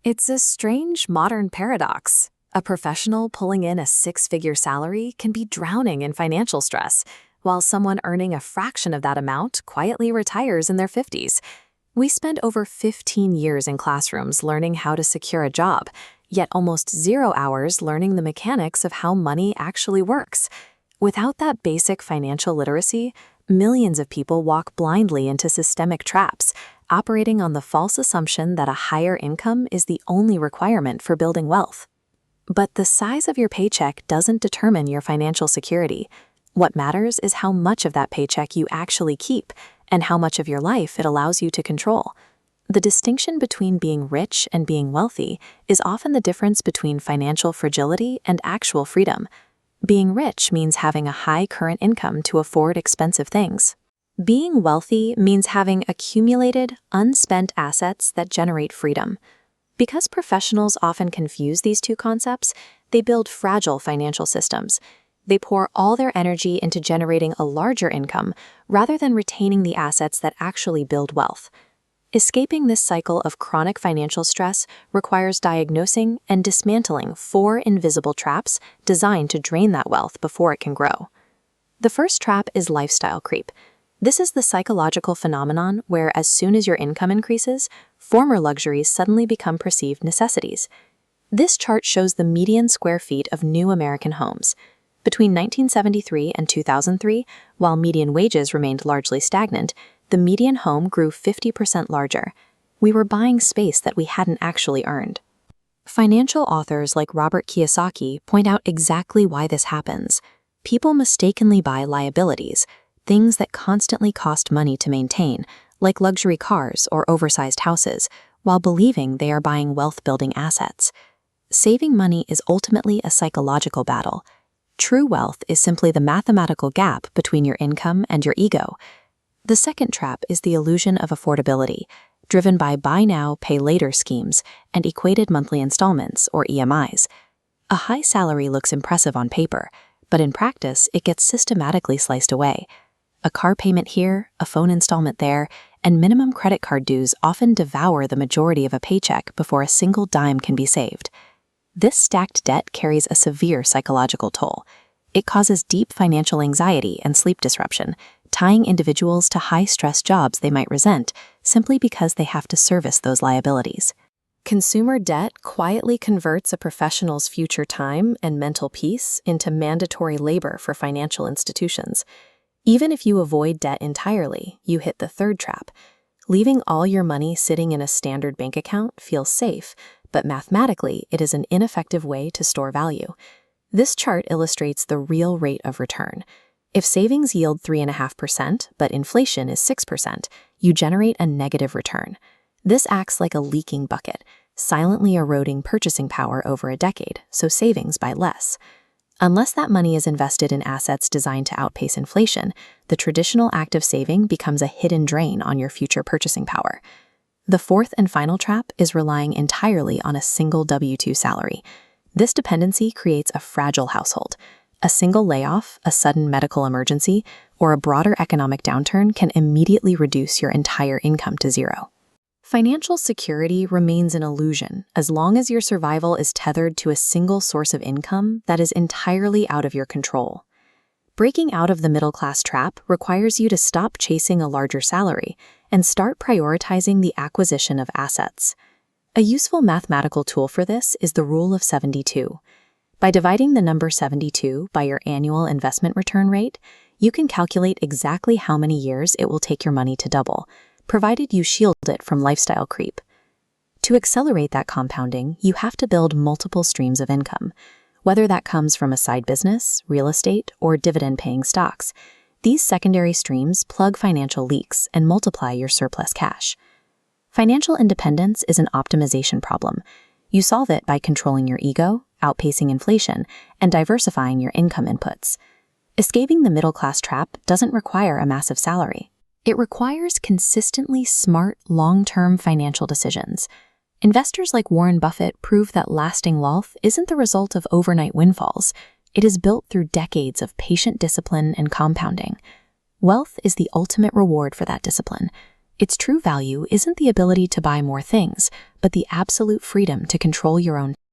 It's a strange modern paradox. A professional pulling in a six-figure salary can be drowning in financial stress, while someone earning a fraction of that amount quietly retires in their 50s. We spend over 15 years in classrooms learning how to secure a job, yet almost 0 hours learning the mechanics of how money actually works. Without that basic financial literacy, millions of people walk blindly into systemic traps, operating on the false assumption that a higher income is the only requirement for building wealth. But the size of your paycheck doesn't determine your financial security. What matters is how much of that paycheck you actually keep and how much of your life it allows you to control. The distinction between being rich and being wealthy is often the difference between financial fragility and actual freedom. Being rich means having a high current income to afford expensive things. Being wealthy means having accumulated, unspent assets that generate freedom. Because professionals often confuse these two concepts, they build fragile financial systems. They pour all their energy into generating a larger income rather than retaining the assets that actually build wealth. Escaping this cycle of chronic financial stress requires diagnosing and dismantling 4 invisible traps designed to drain that wealth before it can grow. The first trap is lifestyle creep. This is the psychological phenomenon where, as soon as your income increases, former luxuries suddenly become perceived necessities. This chart shows the median square feet of new American homes. Between 1973 and 2003, while median wages remained largely stagnant, the median home grew 50% larger. We were buying space that we hadn't actually earned. Financial authors like Robert Kiyosaki point out exactly why this happens. People mistakenly buy liabilities, things that constantly cost money to maintain, like luxury cars or oversized houses, while believing they are buying wealth-building assets. Saving money is ultimately a psychological battle. True wealth is simply the mathematical gap between your income and your ego. The second trap is the illusion of affordability, driven by buy now, pay later schemes and equated monthly installments, or EMIs. A high salary looks impressive on paper, but in practice, it gets systematically sliced away. A car payment here, a phone installment there, and minimum credit card dues often devour the majority of a paycheck before a single dime can be saved. This stacked debt carries a severe psychological toll. It causes deep financial anxiety and sleep disruption, tying individuals to high-stress jobs they might resent simply because they have to service those liabilities. Consumer debt quietly converts a professional's future time and mental peace into mandatory labor for financial institutions. Even if you avoid debt entirely, you hit the third trap. Leaving all your money sitting in a standard bank account feels safe, but mathematically, it is an ineffective way to store value. This chart illustrates the real rate of return. If savings yield 3.5%, but inflation is 6%, you generate a negative return. This acts like a leaking bucket, silently eroding purchasing power over a decade, so savings buy less. Unless that money is invested in assets designed to outpace inflation, the traditional active saving becomes a hidden drain on your future purchasing power. The fourth and final trap is relying entirely on a single W-2 salary. This dependency creates a fragile household. A single layoff, a sudden medical emergency, or a broader economic downturn can immediately reduce your entire income to zero. Financial security remains an illusion as long as your survival is tethered to a single source of income that is entirely out of your control. Breaking out of the middle-class trap requires you to stop chasing a larger salary and start prioritizing the acquisition of assets. A useful mathematical tool for this is the Rule of 72. By dividing the number 72 by your annual investment return rate, you can calculate exactly how many years it will take your money to double, provided you shield it from lifestyle creep. To accelerate that compounding, you have to build multiple streams of income. Whether that comes from a side business, real estate, or dividend-paying stocks, these secondary streams plug financial leaks and multiply your surplus cash. Financial independence is an optimization problem. You solve it by controlling your ego, outpacing inflation, and diversifying your income inputs. Escaping the middle-class trap doesn't require a massive salary. It requires consistently smart, long-term financial decisions. Investors like Warren Buffett prove that lasting wealth isn't the result of overnight windfalls. It is built through decades of patient discipline and compounding. Wealth is the ultimate reward for that discipline. Its true value isn't the ability to buy more things, but the absolute freedom to control your own